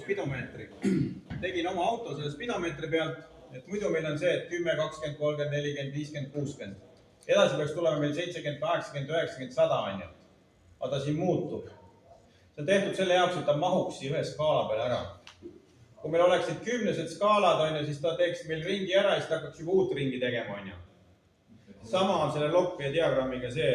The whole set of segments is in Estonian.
spidomeetri. Tegin oma auto selle spidomeetri pealt, et muidu meil on see, et 10, 20, 30, 40, 50, 60. Edasi peaks tulema meil 70, 80, 90, 100 on ju. Aga ta siin muutub. See on tehtud selle jaoks, et ta mahuks ühe skaala peale ära. Kui meil oleksid 10 skaalad, on ju, siis ta teeks meil ringi ära ja siis ta hakkaks juba uut ringi tegema, on ju. Sama on selle loppija diagrammiga see,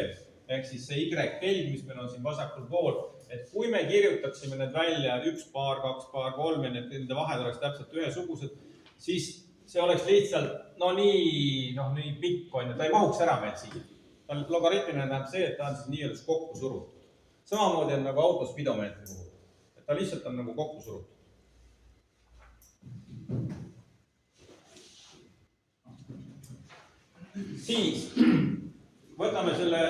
ehk siis see Y-telg, mis meil on siin vasakul pool, et kui me kirjutaksime need välja 1 paar, 2 paar, 3 ja nende vahed oleks täpselt ühesugused, siis see oleks lihtsalt nii pikk on ja ta ei mahuks ära meil siin. Logaritmine tähendab see, et ta on siis nii-öelda kokku surutud. Samamoodi on nagu auto spidomeetri puhul. Et ta lihtsalt on nagu kokku surutud. Siis võtame selle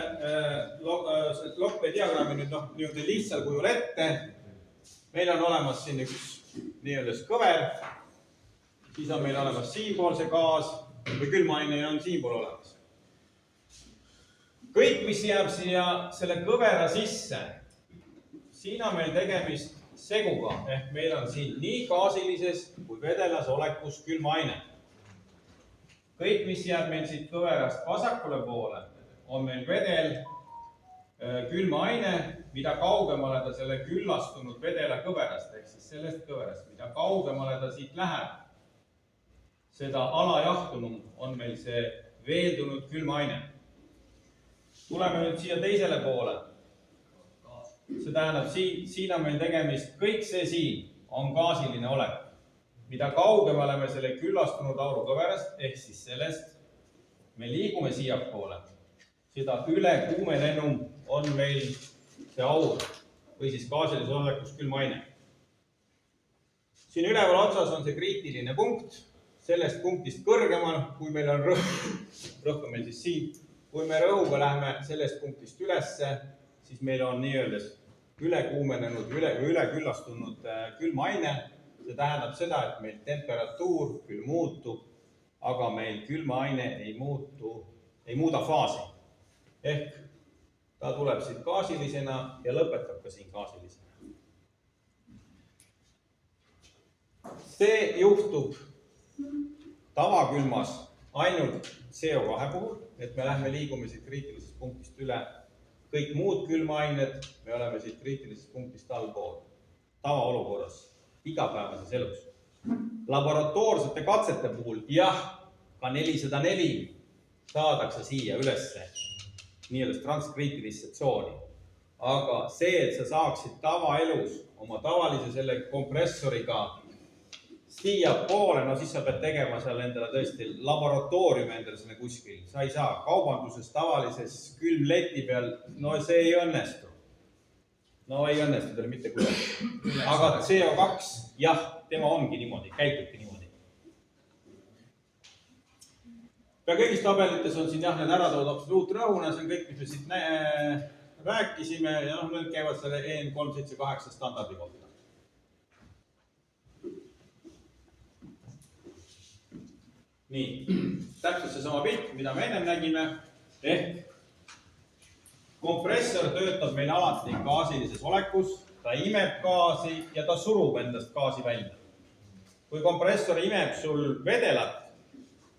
loppija diagrammi nüüd niimoodi lihtsal kujul ette. Meil on olemas siin üks nii-öelda kõver. Siis on meil olemas siinpool see gaas või külmaine on siinpool olemas. Kõik, mis jääb siia selle kõvera sisse, siin on meil tegemist seguga, ehk meil on siin nii gaasilises kui vedelas olekus külmaine. Kõik, mis jääb meil siit kõverast vasakule poole, on meil vedel külmaine, mida kaugemale ta selle küllastunud vedela kõverast, ehk siis sellest kõverast, mida kaugemale ta siit läheb, seda alajahtunum on meil see veeldunud külmaine. Tuleme nüüd siia teisele poole. See tähendab, siin on meil tegemist, kõik see siin on gaasiline olek. Mida kaugemale me selle küllastunud auru kõverast, ehk siis sellest, me liigume siiapoole. Seda üle kuumenenum on meil see aur või siis gaasilises olekus külmaine. Siin üleval otsas on see kriitiline punkt. Sellest punktist kõrgemal, kui meil on rõhk on meil siis siin, kui me rõhuga läheme sellest punktist ülesse, siis meil on nii-öelda ülekuumenenud, üle küllastunud külmaine. See tähendab seda, et meil temperatuur küll muutub, aga meil külmaine ei muuda faasi. Ehk ta tuleb siit gaasilisena ja lõpetab ka siin gaasilisena. See juhtub tavakülmas ainult CO2 puhul, et me liigume siit kriitilisest punktist üle. Kõik muud külmaained, me oleme siit kriitilisest punktist allpool. Tavaolukorras, igapäevases elus. Laboratoorsete katsete puhul, jah, ka 404 saadakse siia ülesse nii-öelda transkriitilisse tsooni. Aga see, et sa saaksid tavaelus oma tavalise selle kompressoriga siia poole, siis sa pead tegema seal endale tõesti laboratooriumi endale sinna kuskil. Sa ei saa kaubanduses tavalises külmleti peal, see ei õnnestu. Ei õnnestu teile mitte kuidagi. Aga CO2, jah, tema ongi niimoodi, käitubki niimoodi. Ja kõigis tabelites on siin need ära toodud absoluutrõhuna, see on kõik, mis me siit rääkisime ja need käivad selle EN378 standardi kohta. Nii, täpselt see sama pilt, mida me ennem nägime, ehk kompressor töötab meil alati gaasilises olekus, ta imeb gaasi ja ta surub endast gaasi välja. Kui kompressor imeb sul vedelat,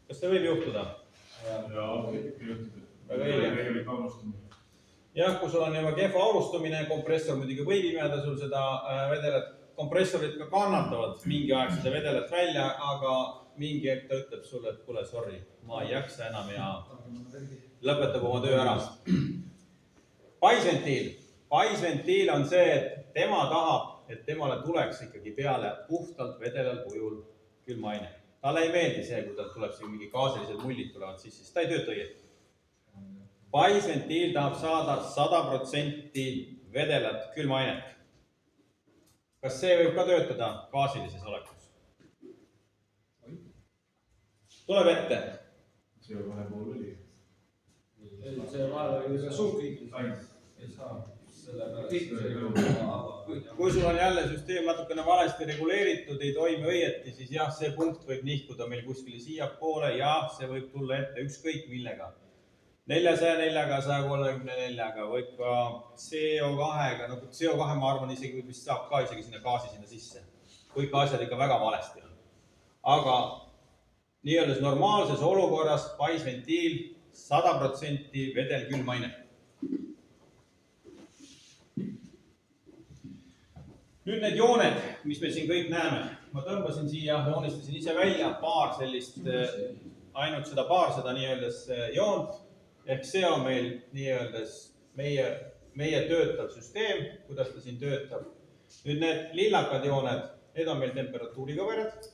kas see võib juhtuda? Väga õige. Jah, kui sul on juba kehva aurustumine, kompressor muidugi võib imeda sul seda vedelat, kompressorid ka kannatavad mingi aeg seda vedelat välja, aga mingi hetk ta ütleb sulle, et kuule, sorry, ma ei jaksa enam ja lõpetab oma töö ära. Paisventiil. Paisventiil on see, et tema tahab, et temale tuleks ikkagi peale puhtalt vedelal kujul külmaine. Talle ei meeldi see, kui tal tuleb siin mingi gaasilised mullid tulevad sisse, siis ta ei tööta õieti. Paisventiil tahab saada 100% vedelat külmainet. Kas see võib ka töötada gaasilises olekus? Tuleb ette. CO2 pool oli. CO2 oli suukriikilis. Kui sul on jälle süsteem natukene valesti reguleeritud, ei toimi õieti, siis jah, see punkt võib nihkuda meil kuskile siia poole ja see võib tulla ette ükskõik millega. 404-ga, 134-ga, võib ka CO2-ga, CO2 ma arvan isegi vist saab ka isegi sinna gaasi sinna sisse. kõik asjad ikka väga valesti on. Aga nii-öelda normaalses olukorras paisventiil 100% vedel külmaine. Nüüd need jooned, mis me siin kõik näeme, ma tõmbasin siia, joonistasin ise välja paar sellist, ainult seda nii-öelda joont, ehk see on meil nii-öelda meie töötav süsteem, kuidas ta siin töötab. Nüüd need lillakad jooned, need on meil temperatuurikõverad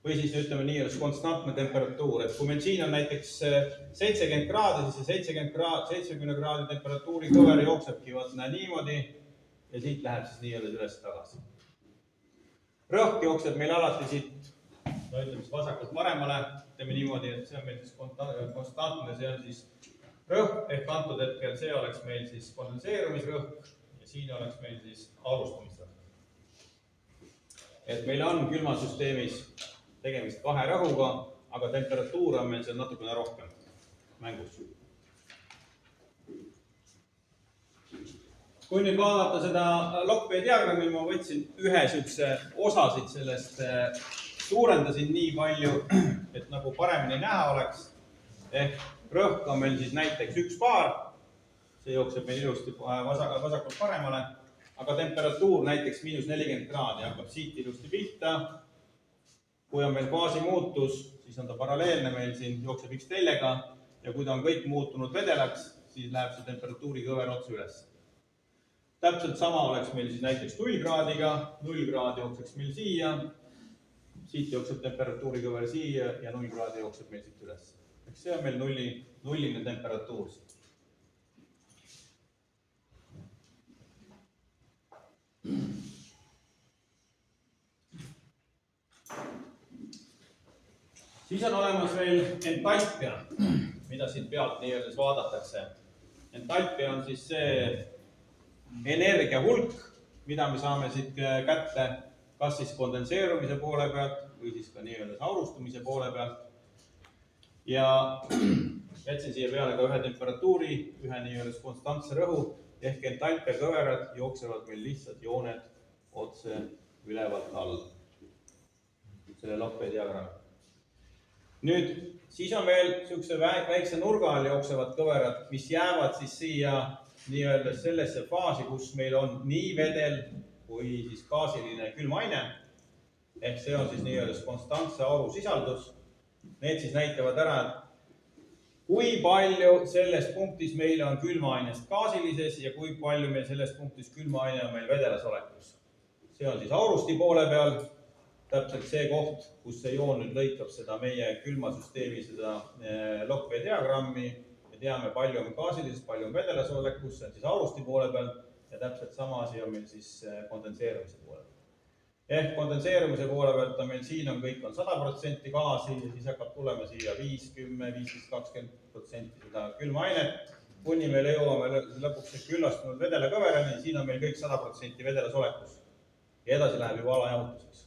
või siis ütleme nii-öelda konstantne temperatuur, et kui meil siin on näiteks 70 kraadi, siis see 70 kraadi temperatuurikõver jooksebki niimoodi ja siit läheb siis nii-öelda üles tagasi. Rõhk jookseb meil alati siit, ütleme vasakult paremale, ütleme niimoodi, et see on meil siis konstantne, see on siis rõhk, ehk antud hetkel see oleks meil siis kondenseerumisrõhk ja siin oleks meil siis aurustamisrõhk. Et meil on külmasüsteemis tegemist kahe rõhuga, aga temperatuur on meil seal natukene rohkem mängus. Kui nüüd vaadata seda Lockbay diagrammi, ma võtsin ühe sükse osasid sellest, suurendasin nii palju, et nagu paremini näha oleks. Ehk rõhk on meil siis näiteks üks baar, see jookseb meil ilusti vasakult paremale, aga temperatuur näiteks -40 kraadi hakkab siit ilusti pihta. Kui on meil gaasi muutus, siis on ta paralleelne meil siin, jookseb X teljega ja kui ta on kõik muutunud vedelaks, siis läheb see temperatuurikõver otse üles. Täpselt sama oleks meil siis näiteks 0 kraadiga, 0 kraadi jookseks meil siia, siit jookseb temperatuurikõver siia ja 0 kraadi jookseb meil siit üles. Ehk see on meil nulline temperatuur. Siis on olemas veel entalpia, mida siit pealt nii-öelda vaadatakse. Entalpia on siis see energia hulk, mida me saame siit kätte, kas siis kondenseerumise poole pealt või siis ka nii-öelda aurustumise poole pealt. Ja jätsin siia peale ka ühe temperatuuri, ühe nii-öelda konstantse rõhu, ehk entalpia kõverad jooksevad meil lihtsalt jooned otse ülevalt all. Selle Lockbay diagrammi. Nüüd, siis on veel niisuguse väikse nurga all jooksevad kõverad, mis jäävad siis siia nii-öelda sellesse faasi, kus meil on nii vedel kui siis gaasiline külmaine. Ehk see on siis nii-öelda konstantse aurusisaldus. Need siis näitavad ära, kui palju selles punktis meil on külmaainest gaasilises ja kui palju meil selles punktis külmaaine on meil vedelas olekus. See on siis aurusti poole peal. Täpselt see koht, kus see joon nüüd lõikab seda meie külmasüsteemi, seda Lockbay diagrammi. Me teame, palju on gaasilises, palju on vedelas olekus, see on siis aurusti poole peal ja täpselt sama asi on meil siis kondenseerumise poole peal. Ehk kondenseerumise poole pealt on meil siin on kõik on 100% gaasi ja siis hakkab tulema siia 5, 10, 15, 20% seda külmaainet. Kuni meil jõuame lõpuks küllastunud vedela kõverani, siin on meil kõik 100% vedelas olekus. Ja edasi läheb juba alajahutuseks.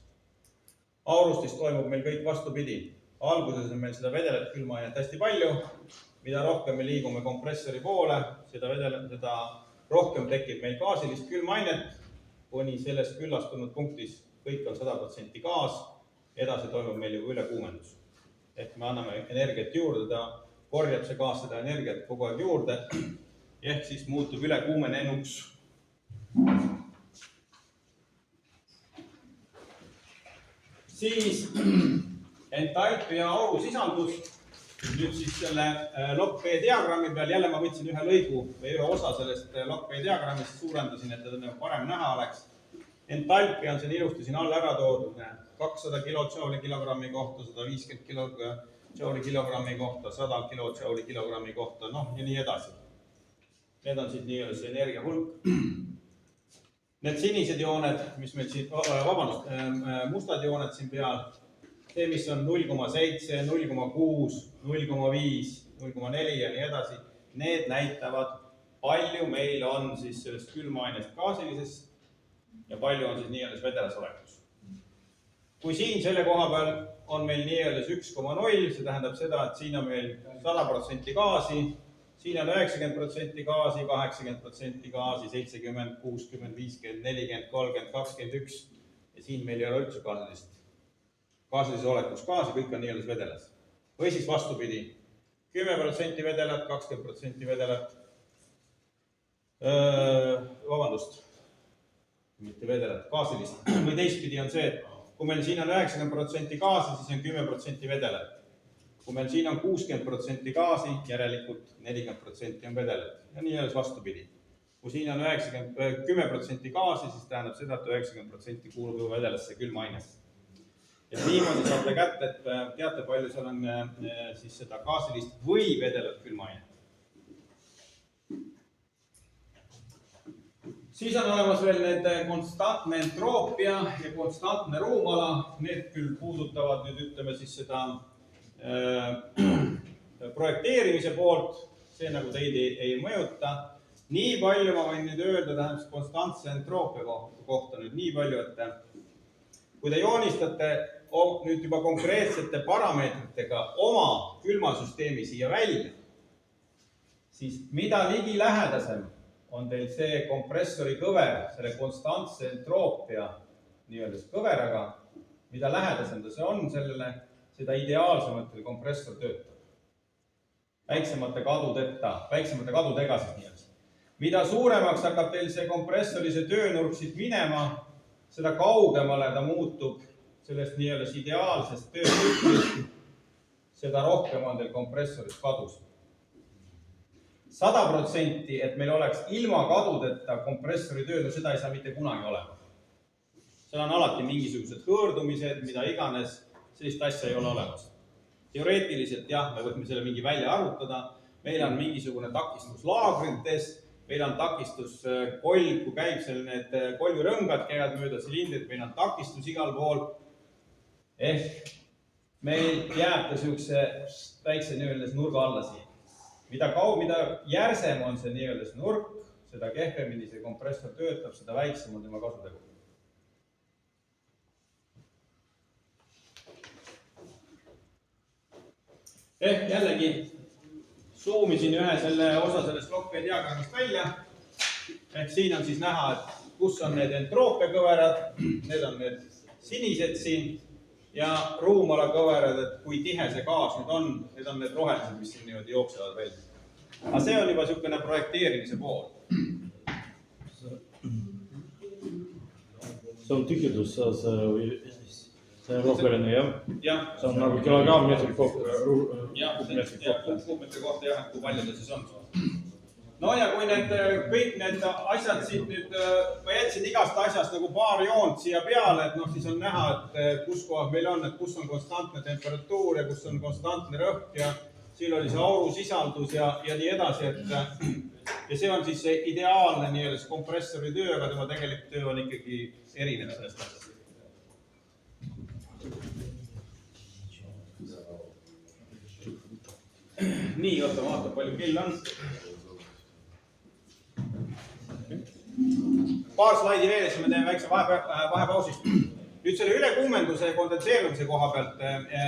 Aurustis toimub meil kõik vastupidi. Alguses on meil seda vedelat külmaainet hästi palju. Mida rohkem me liigume kompressori poole, seda rohkem tekib meil gaasilist külmaainet. Kuni sellest küllastunud punktis kõik on 100% gaas. Edasi toimub meil juba ülekuumendus. Ehk me anname energiat juurde, ta korjab see gaas seda energiat kogu aeg juurde. Ehk siis muutub ülekuumenenuks. Siis entalpia aurusisaldus. Nüüd siis selle Lockbay diagrammi peal jälle ma võtsin ühe lõigu või ühe osa sellest Lockbay diagrammist, suurendasin, et teda parem näha oleks. Entalpia on siin ilusti siin all ära toodud. 200 kilotšouli kilogrammi kohta, 150 kilotšouli kilogrammi kohta, 100 kilotšouli kilogrammi kohta, noh ja nii edasi. Need on siis nii-öelda see energia hulk. Need sinised jooned, mis meil siin, mustad jooned siin peal, see, mis on 0,7, 0,6, 0,5, 0,4 ja nii edasi, need näitavad, palju meil on siis sellest külmaainest gaasilises ja palju on siis nii-öelda vedelas olekus. Kui siin selle koha peal on meil nii-öelda 1,0, see tähendab seda, et siin on meil 100% gaasi, siin on 90% gaasi, 80% gaasi, 70, 60, 50, 40, 30, 21 ja siin meil ei ole üldse gaasilises olekus gaasi, kõik on nii-öelda vedelas. Või siis vastupidi, 10% vedelat, 20% vedelat, vabandust, mitte vedelat, gaasilist. Või teistpidi on see, et kui meil siin on 90% gaasi, siis on 10% vedelat. Kui meil siin on 60% gaasi, järelikult 40% on vedelat. Ja nii jälle vastupidi. Kui siin on 10% gaasi, siis tähendab seda, et 90% kuulub ju vedelasse külmainesse. Ja niimoodi saate kätte, et teate palju seal on siis seda gaasilist või vedelat külmainet. Siis on olemas veel need konstantne entroopia ja konstantne ruumala. Need küll puudutavad nüüd ütleme siis seda projekteerimise poolt. See nagu teid ei mõjuta. Nii palju ma võin nüüd öelda, tähendab konstantse entroopia kohta nüüd nii palju, et kui te joonistate nüüd juba konkreetsete parameetritega oma külmasüsteemi siia välja, siis mida ligi lähedasem on teil see kompressori kõver, selle konstantse entroopia nii-öelda kõveraga, mida lähedasem ta see on sellele, seda ideaalsemalt teil kompressor töötab. Väiksemate kadudega siis nii-öelda. Mida suuremaks hakkab teil see kompressori see töönurk siit minema, seda kaugemale ta muutub sellest nii-öelda ideaalsest töötsüklist, seda rohkem on teil kompressoris kadus. 100%, et meil oleks ilma kadudeta kompressori töö, no seda ei saa mitte kunagi olema. Seal on alati mingisugused hõõrdumised, mida iganes, sellist asja ei ole olemas. Teoreetiliselt jah, me võime selle mingi välja arvutada, meil on mingisugune takistus laagrites, meil on takistus kolb, kui käib seal need kolvirõngad käivad mööda silindrit, meil on takistus igal pool. Ehk meil jääb ta niisuguse väikse nii-öelda nurga alla siin. Mida järsem on see nii-öelda nurk, seda kehvemini see kompressor töötab, seda väiksem on tema kasutegu. Ehk jällegi zoomisin ühe selle osa sellest blokkide diagrammist välja. Ehk siin on siis näha, et kus on need entroopia kõverad, need on need sinised siin ja ruumala kõverad, et kui tihe see gaas nüüd on, need on need rohelised, mis siin niimoodi jooksevad välja. Aga see on juba niisugune projekteerimise pool. See on tükildus, see on rohkeline, jah? Jah. See on nagu kilogrammmeetri kohta. Jah, kuupmeetri kohta jah, kui palju ta siis on. No ja kui kõik need asjad siit nüüd, ma jätsin igast asjast nagu paar joont siia peale, et siis on näha, et kus kohas meil on, et kus on konstantne temperatuur ja kus on konstantne rõhk ja siin oli see auru sisaldus ja nii edasi, ja see on siis see ideaalne nii-öelda kompressori töö, aga tema tegelikult töö on ikkagi erinev sellest asjast. Nii, oota, vaata, palju kell on. Paar slaidi veel, siis me teeme väikse vahepausist. Nüüd selle ülekuumenduse ja kondenseerumise koha pealt,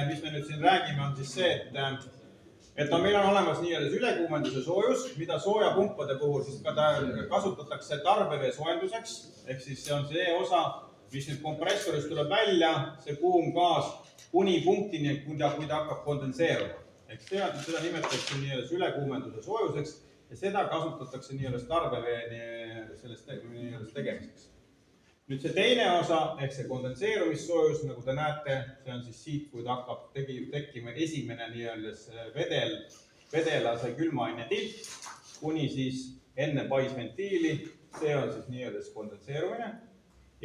mis me nüüd siin räägime, on siis see, et meil on olemas nii-öelda ülekuumenduse soojus, mida soojapumpade puhul siis kasutatakse tarbevee soojenduseks, ehk siis see on see osa, mis nüüd kompressorist tuleb välja, see kuum gaas kuni punktini, kui ta hakkab kondenseeruma. Ehk seda nimetatakse nii-öelda ülekuumenduse soojuseks ja seda kasutatakse nii-öelda tarbevee sellest tegemiseks. Nüüd see teine osa, ehk see kondenseerumissoojus, nagu te näete, see on siis siit, kui ta hakkab tekkima esimene nii-öelda vedelase külmaaine tilk, kuni siis enne paisventiili, see on siis nii-öelda kondenseerumine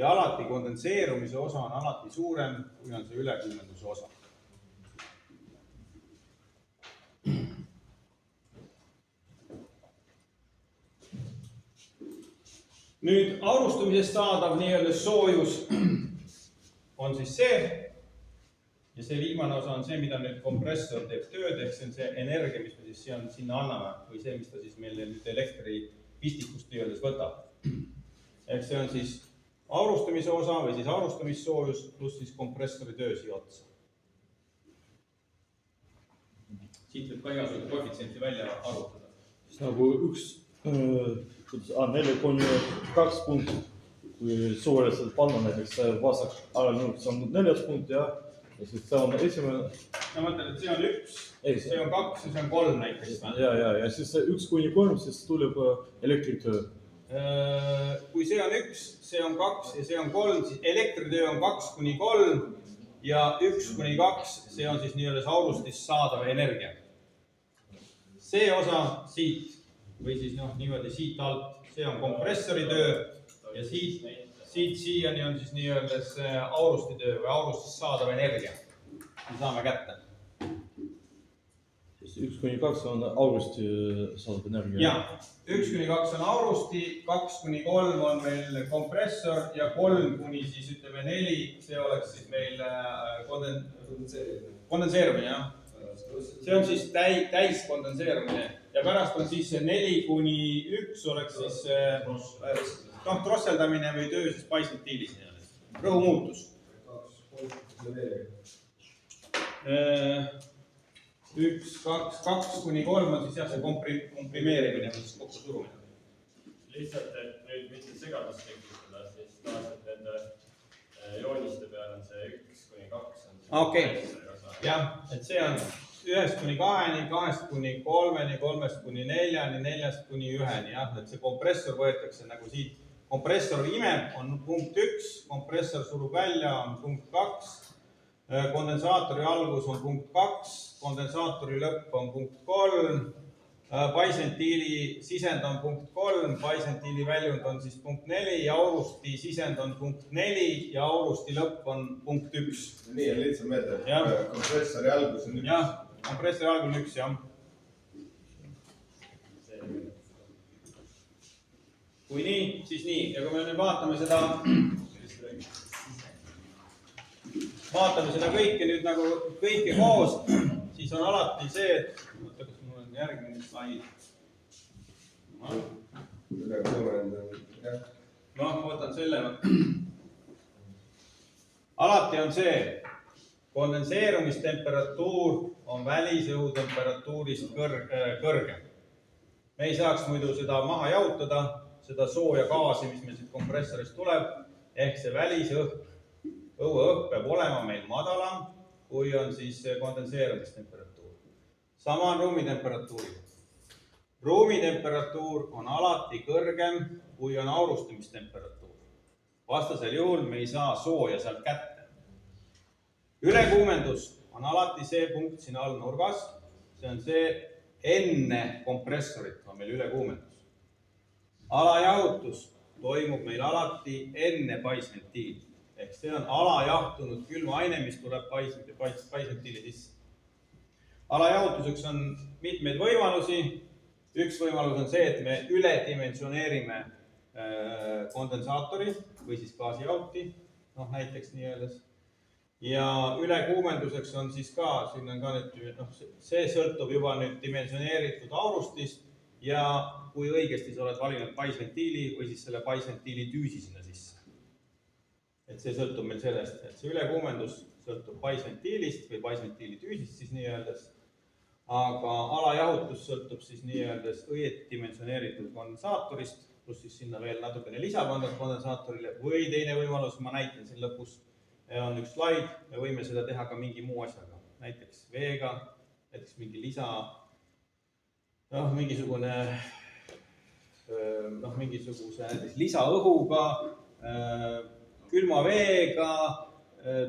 ja alati kondenseerumise osa on alati suurem, kui on see ülekuumenduse osa. Nüüd aurustumisest saadav nii-öelda soojus on siis see ja see viimane osa on see, mida nüüd kompressor teeb tööd, ehk see on see energia, mis me siis sinna anname või see, mis ta siis meile nüüd elektripistikust nii-öelda võtab. Ehk see on siis aurustumise osa või siis aurustumissoojus pluss siis kompressori töö siia otsa. Siit võib ka igasugune koefitsienti välja arvutada. Nagu üks 4 kuni 2 punkt, kui suureliselt panna näiteks vasak alanurk, see on 4. punkt ja siis see on esimene. No ma mõtlen, et see on 1, Ei, see on 2 ja see on 3 näiteks. Ja siis 1–3, siis tuleb elektritöö. Kui see on 1, see on 2 ja see on 3, siis elektritöö on 2–3 ja 1–2, see on siis nii-öelda aurustist saadav energia. See osa siit või siis niimoodi siit alt, see on kompressori töö ja siit siiani on siis nii-öelda see aurustitöö või aurustist saadav energia. Me saame kätte. 1–2 on aurusti saadav energia. Ja, 1–2 on aurusti, 2–3 on meil kompressor ja 3 siis ütleme 4, see oleks siis meil kondenseerumine, jah. See on siis täis kondenseerumine ja pärast on siis 4–1 oleks siis trosseldamine või töö siis paisventiilis, rõhumuutus. 1, 2, 2–3 on siis jah see komprimeerimine või siis kokku surumine. Lihtsalt, et nüüd mitte segadust tekitada, siis tavaliselt nende jooniste peal on see 1–2 on Okei. Jah, et see on 1–2, 2–3, 3–4, 4–1, jah, et see kompressor võetakse nagu siit. Kompressor imeb on punkt 1, kompressor surub välja on punkt 2, kondensaatori algus on punkt 2, kondensaatori lõpp on punkt 3, paisventiili sisend on punkt 3, paisventiili väljund on siis punkt 4, aurusti sisend on punkt 4 ja aurusti lõpp on punkt 1. Nii on lihtsam meelde, kompressori algus on 1. Jah, kompressori algus on 1, jah. Kui nii, siis nii. Ja kui me nüüd vaatame seda kõike nüüd nagu kõike koos, siis on alati see, et mõtle, kas mul on järgmine slaid. Ma võtan selle. Alati on see, kondenseerumistemperatuur on välisõhutemperatuurist kõrgem. Me ei saaks muidu seda maha jahutada, seda sooja gaasi, mis meil siit kompressorist tuleb, ehk see välisõhk, õhuõhk peab olema meil madalam, kui on siis kondenseerumistemperatuur. Sama on ruumitemperatuuriga. Ruumitemperatuur on alati kõrgem, kui on aurustumistemperatuur. Vastasel juhul me ei saa sooja sealt kätte. Ülekuumendus on alati see punkt siin all nurgas. See on see enne kompressorit on meil ülekuumendus. Alajahutus toimub meil alati enne paisventiili. Ehk see on alajahtunud külmaine, mis tuleb paisventiili sisse. Alajahutuseks on mitmeid võimalusi. Üks võimalus on see, et me üledimensioneerime kondensaatori või siis gaasijahuti, näiteks nii öeldes. Ja ülekuumenduseks on siis ka, siin on ka nüüd, see sõltub juba nüüd dimensioneeritud aurustist ja kui õigesti sa oled valinud paisventiili või siis selle paisventiili tüüsi sinna sisse. Et see sõltub meil sellest, et see ülekuumendus sõltub paisventiilist või paisventiili tüüsist siis nii öeldes. Aga alajahutus sõltub siis nii öeldes õieti dimensioneeritud kondensaatorist, pluss siis sinna veel natukene lisapandud kondensaatorile või teine võimalus, ma näitan siin lõpus, on üks slaid, me võime seda teha ka mingi muu asjaga, näiteks veega, näiteks mingi mingisuguse näiteks lisaõhuga, külma veega,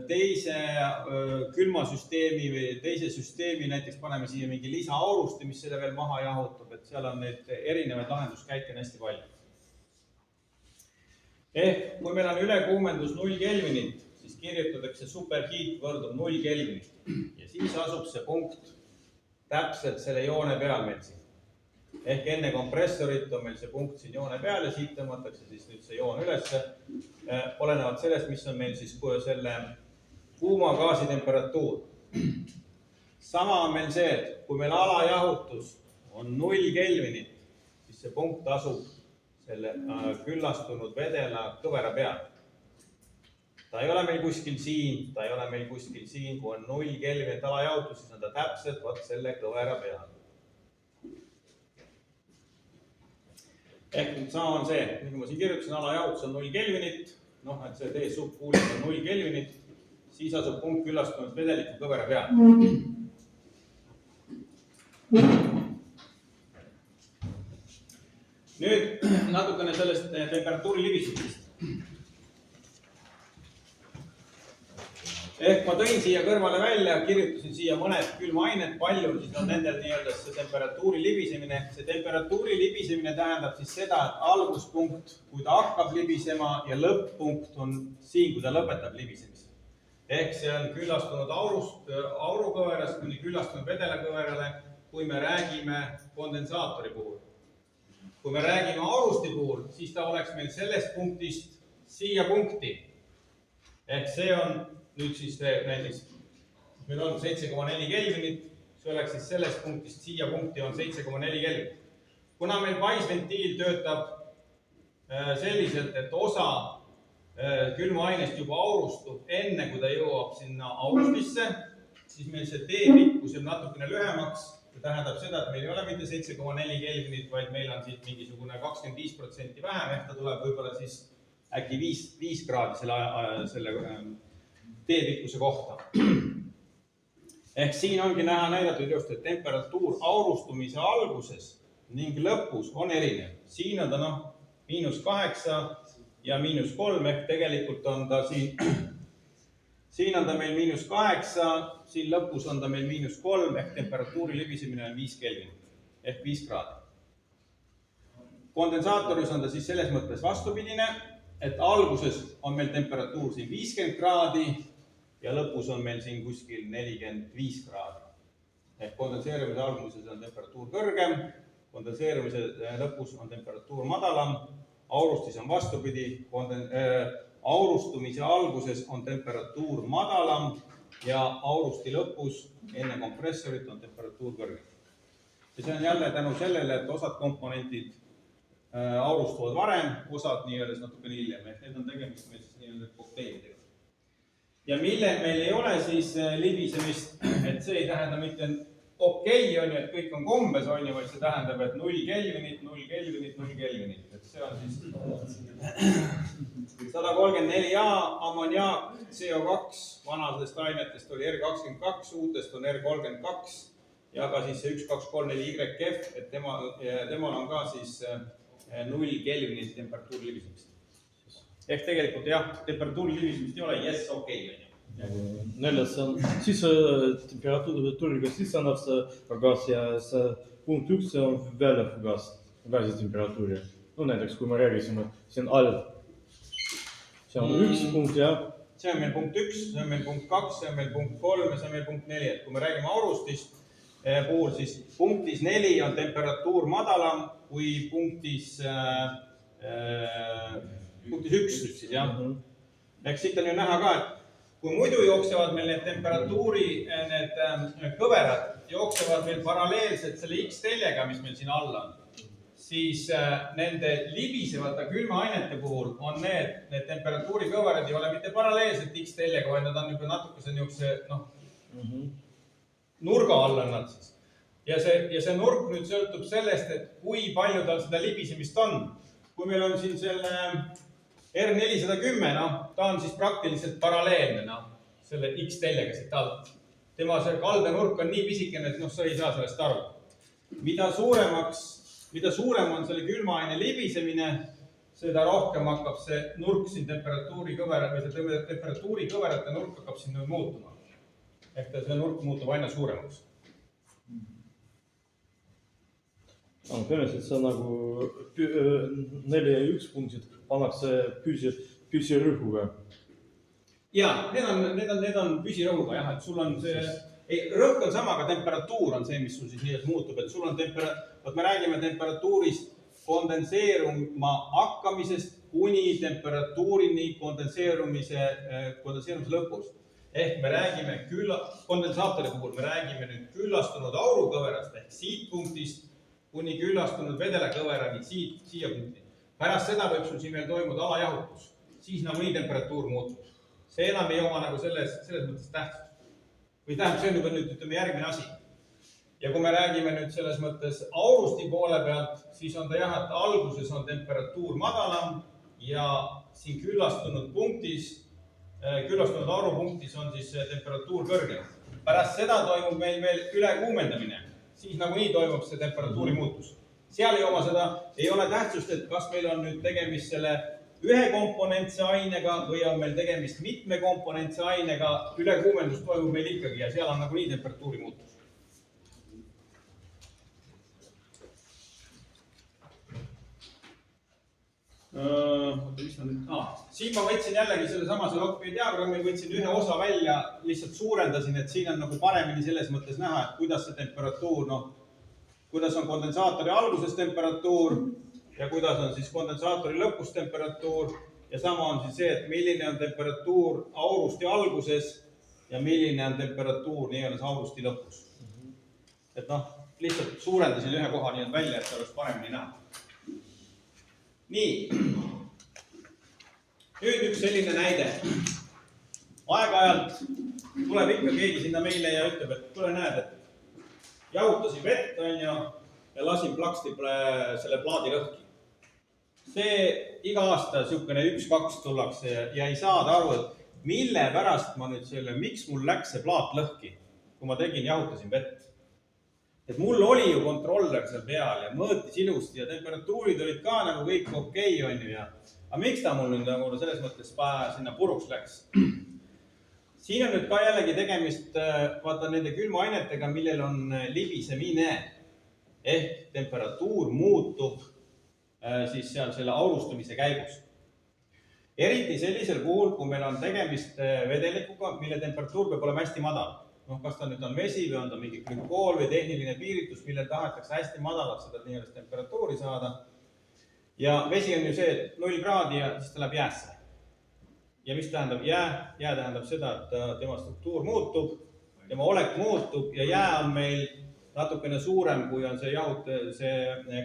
teise külmasüsteemi või teise süsteemi, näiteks paneme siia mingi lisaaurusti, mis selle veel maha jahutab, et seal on neid erinevaid lahenduskäike on hästi palju. Ehk kui meil on ülekuumendus 0 kelvinit, siis kirjutatakse superheat võrdub 0 kelvinit ja siis asub see punkt täpselt selle joone peal meil siin. Ehk enne kompressorit on meil see punkt siin joone peal ja siit tõmmatakse siis nüüd see joon ülesse. Olenevalt sellest, mis on meil siis selle kuuma gaasi temperatuur. Sama on meil see, et kui meil alajahutus on 0 kelvinit, siis see punkt asub selle küllastunud vedela kõvera peal. Ta ei ole meil kuskil siin, ta ei ole meil kuskil siin, kui on 0 kelvinit alajahutus, siis on ta täpselt selle kõvera peal. ehk nüüd sama on see, nagu ma siin kirjutasin, alajahutus on 0 kelvinit, noh, et see tee subkuulis on 0 kelvinit, siis asub punkt küllastunud vedeliku kõvera peal. Nüüd natukene sellest temperatuuri libistusest. Ehk ma tõin siia kõrvale välja, kirjutasin siia mõned külmained, palju siis on nendel nii-öelda see temperatuuri libisemine. See temperatuuri libisemine tähendab siis seda, et alguspunkt, kui ta hakkab libisema ja lõpp-punkt on siin, kui ta lõpetab libisemist. Ehk see on küllastunud aurukõverast kuni küllastunud vedelakõverale, kui me räägime kondensaatori puhul. Kui me räägime aurusti puhul, siis ta oleks meil sellest punktist siia punkti. Ehk see on nüüd siis näiteks, meil on 7,4 kelvinit, see oleks siis sellest punktist siia punkti on 7,4 kelvinit. Kuna meil paisventiil töötab selliselt, et osa külmaainest juba aurustub enne, kui ta jõuab sinna aurustisse, siis meil see teepikkus jääb natukene lühemaks. See tähendab seda, et meil ei ole mitte 7,4 kelvinit, vaid meil on siit mingisugune 25% vähem, ehk ta tuleb võib-olla siis äkki 5 kraadi selle teepikkuse kohta. Ehk siin ongi näidatud just, et temperatuur aurustumise alguses ning lõpus on erinev. Siin on ta -8 ja -3, ehk tegelikult on ta siin on ta meil -8, siin lõpus on ta meil -3, ehk temperatuuri libisemine on 5 kelvinit, ehk 5 kraadi. Kondensaatoris on ta siis selles mõttes vastupidine, et alguses on meil temperatuur siin 50 kraadi ja lõpus on meil siin kuskil 45 kraadi. Ehk kondenseerumise alguses on temperatuur kõrgem, kondenseerumise lõpus on temperatuur madalam, aurustis on vastupidi, aurustumise alguses on temperatuur madalam ja aurusti lõpus enne kompressorit on temperatuur kõrgem. Ja see on jälle tänu sellele, et osad komponentid aurustuvad varem, osad nii-öelda natukene hiljem, ehk need on tegemist meil siis nii-öelda kokteilidega. Ja millel meil ei ole siis libisemist, et see ei tähenda mitte okei, on ju, et kõik on kombes, on ju, vaid see tähendab, et 0 kelvinit, 0 kelvinit, 0 kelvinit. Et see on siis 134A, ammoniaak, CO2, vanadest ainetest oli R22, uutest on R32 ja ka siis see 1234YF, et temal on ka siis 0 kelvinit temperatuuri libisemist. Ehk tegelikult jah, temperatuuri libisemist ei ole, yes, okei, on ju. Neljas on temperatuuriga sisse annab see gaas ja see punkt 1 see on väljav gaasi temperatuuri. No näiteks, kui me räägisime, see on all. See on 1 punkt, jah. See on meil punkt 1, see on meil punkt 2, see on meil punkt 3 ja see on meil punkt 4. Et kui me räägime aurustist puhul, siis punktis 4 on temperatuur madalam kui punktis 1 siis, jah. Ehk siit on ju näha ka, et kui muidu jooksevad meil need temperatuuri, need kõverad jooksevad meil paralleelselt selle X-teljega, mis meil siin all on, siis nende libisevate külmaainete puhul on need temperatuuri kõverad ei ole mitte paralleelselt X-teljega, vaid nad on juba natukese niisuguse nurga all on nad siis. Ja see nurk nüüd sõltub sellest, et kui palju tal seda libisemist on. Kui meil on siin selle R410, ta on siis praktiliselt paralleelne selle X-teljega siit alt. Tema see kaldenurk on nii pisikene, et sa ei saa sellest aru. Mida suurem on selle külmaaine libisemine, seda rohkem hakkab see nurk siin temperatuuri kõverate nurk hakkab siin muutuma. Ehk see nurk muutub aina suuremaks. Põhimõtteliselt see on nagu 4 ja 1 punktid pannakse püsirõhuga. Jaa, need on püsirõhuga, jah, et sul on see, rõhk on sama, aga temperatuur on see, mis sul siis nii muutub, et sul on me räägime temperatuurist kondenseeruma hakkamisest kuni temperatuurini kondenseerumise lõpus. Ehk me räägime kondensaatori puhul, me räägime nüüd küllastunud aurukõverast ehk siit punktist kuni küllastunud vedelakõverani siia punkti. Pärast seda võib sul siin veel toimuda alajahutus, siis nagunii temperatuur muutub. See enam ei oma nagu selles mõttes tähtsust. Või tähendab, see on juba nüüd järgmine asi. ja kui me räägime nüüd selles mõttes aurusti poole pealt, siis on ta jah, et alguses on temperatuur madalam ja siin küllastunud aurupunktis on siis temperatuur kõrgem. Pärast seda toimub meil veel ülekuumendamine, siis nagunii toimub see temperatuuri muutus. Seal ei ole tähtsust, et kas meil on nüüd tegemist selle ühe komponentse ainega või on meil tegemist mitme komponentse ainega, ülekuumendus toimub meil ikkagi ja seal on nagunii temperatuuri muutus. Siin ma võtsin jällegi sellesama Lockby diagrammi, võtsin ühe osa välja, lihtsalt suurendasin, et siin on nagu paremini selles mõttes näha, et kuidas see temperatuur, kuidas on kondensaatori alguses temperatuur ja kuidas on siis kondensaatori lõpus temperatuur ja sama on siis see, et milline on temperatuur aurusti alguses ja milline on temperatuur nii-öelda aurusti lõpus. Et lihtsalt suurendasin ühe koha nii välja, et oleks paremini näha. Nii, nüüd üks selline näide. Aeg-ajalt tuleb ikka keegi sinna meile ja ütleb, et tule näed, et jahutasin vett ja lasin plaksti selle plaadi lõhki. See iga aasta niisugune 1-2 tullakse ja ei saada aru, et mille pärast ma nüüd miks mul läks see plaat lõhki, kui ma jahutasin vett. Et mul oli ju kontroller seal peal ja mõõtis ilusti ja temperatuurid olid ka nagu kõik okei, on ju. Aga miks ta mul nüüd nagu selles mõttes sinna puruks läks? Siin on nüüd ka jällegi tegemist vaata nende külmaainetega, millel on libisemine ehk temperatuur muutub siis seal selle aurustumise käigus. Eriti sellisel puhul, kui meil on tegemist vedelikuga, mille temperatuur peab olema hästi madal. Kas ta nüüd on vesi või on ta mingi glükool või tehniline piiritus, millel tahetakse hästi madalalt seda nii-öelda temperatuuri saada. Ja vesi on ju see, et 0 kraadi ja siis ta läheb jäässe. Ja mis tähendab jää? Jää tähendab seda, et tema struktuur muutub, tema olek muutub ja jää on meil natukene suurem, kui on see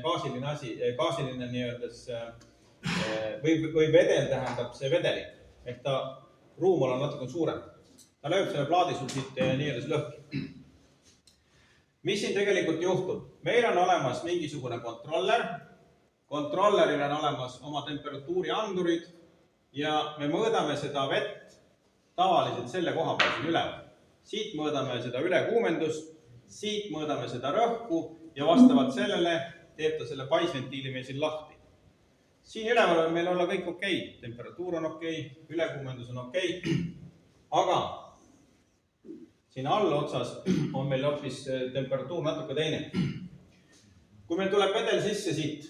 gaasiline asi, gaasiline nii-öelda või vedel tähendab see vedelik. Ehk ta ruumol on natukene suurem. Ta lööb selle plaadi sul siit nii-öelda lõhki. Mis siin tegelikult juhtub? Meil on olemas mingisugune kontroller. Kontrolleril on olemas oma temperatuuri andurid ja me mõõdame seda vett tavaliselt selle koha peal siin üleval. Siit mõõdame seda ülekuumendust, siit mõõdame seda rõhku ja vastavalt sellele teeb ta selle paisventiili meil siin lahti. Siin üleval on meil olla kõik okei. Temperatuur on okei, ülekuumendus on okei, aga siin all otsas on meil hoopis temperatuur natuke teine. Kui meil tuleb vedel sisse siit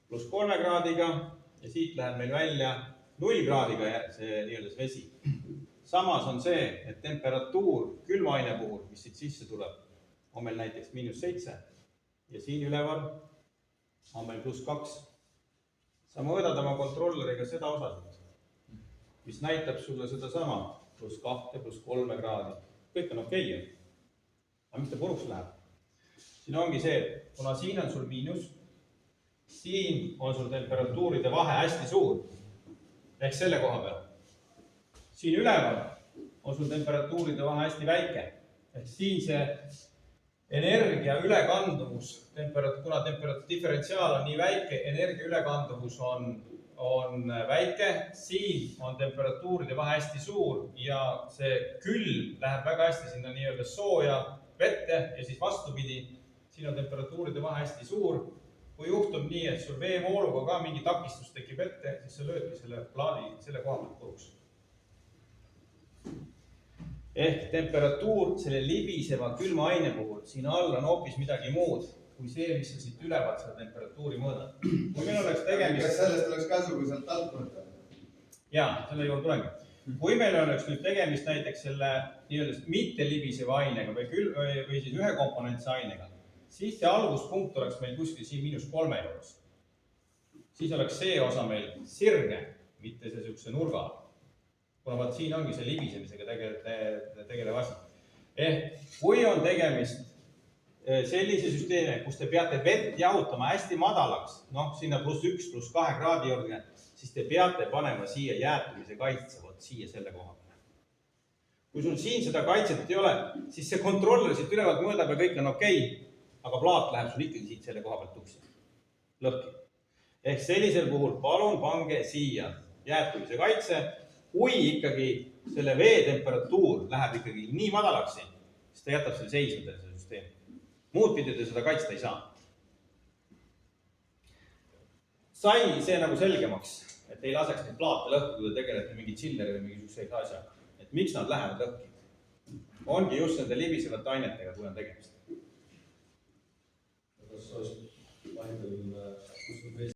+3 kraadiga ja siit läheb meil välja 0 kraadiga see nii-öelda vesi. Samas on see, et temperatuur külmaine puhul, mis siit sisse tuleb, on meil näiteks -7 ja siin üleval on meil +2. Sa mõõdad oma kontrolleriga seda osasid, mis näitab sulle seda sama +2, +3 kraadi. Kõik on okei. Aga mis ta puruks läheb? Siin ongi see, et kuna siin on sul miinus, siin on sul temperatuuride vahe hästi suur. Ehk selle koha peal. Siin üleval on sul temperatuuride vahe hästi väike. Ehk siin see energia ülekanduvus, kuna diferentsiaal on nii väike, energia ülekanduvus on väike, siin on temperatuuride vahe hästi suur ja see külm läheb väga hästi sinna nii-öelda sooja vette ja siis vastupidi, siin on temperatuuride vahe hästi suur. Kui juhtub nii, et sul veevooluga ka mingi takistus tekib ette, siis sa löödki selle plaadi selle koha pealt puruks. Ehk temperatuur selle libiseva külma aine puhul, siin all on hoopis midagi muud kui see, mis sa siit ülevalt seda temperatuuri mõõdad. Kui meil oleks tegemist... Kas sellest oleks kasu, kui sealt alt mõõta? Jaa, selle juurde tulengi. Kui meil oleks nüüd tegemist näiteks selle nii-öelda mitte libiseva ainega või siis ühe komponentse ainega, siis see alguspunkt oleks meil kuskil siin -3 juures. Siis oleks see osa meil sirge, mitte see niisuguse nurga. Kuna vaat siin ongi see libisemisega tegelev asi. Ehk kui on tegemist sellise süsteemi, kus te peate vett jahutama hästi madalaks, sinna +1, +2 kraadi juurde, siis te peate panema siia jäätumise kaitse, siia selle koha peale. kui sul siin seda kaitset ei ole, siis see kontroller siit ülevalt mõõdab ja kõik on okei, aga plaat läheb sul ikkagi siit selle koha pealt tuksi. Lõhki. Ehk sellisel puhul palun pange siia jäätumise kaitse, kui ikkagi selle vee temperatuur läheb ikkagi nii madalaksi, siis ta jätab selle seisma selle süsteemi. Muud pidi te seda kaitsta ei saa. Sai see nagu selgemaks, et ei laseks neid plaate lõhku, kui te tegelete mingi chilleri või mingisugused asja. Et miks nad lähevad lõhki? Ongi just nende libisevate ainetega, kui on tegemist. Kas oleks vahepeal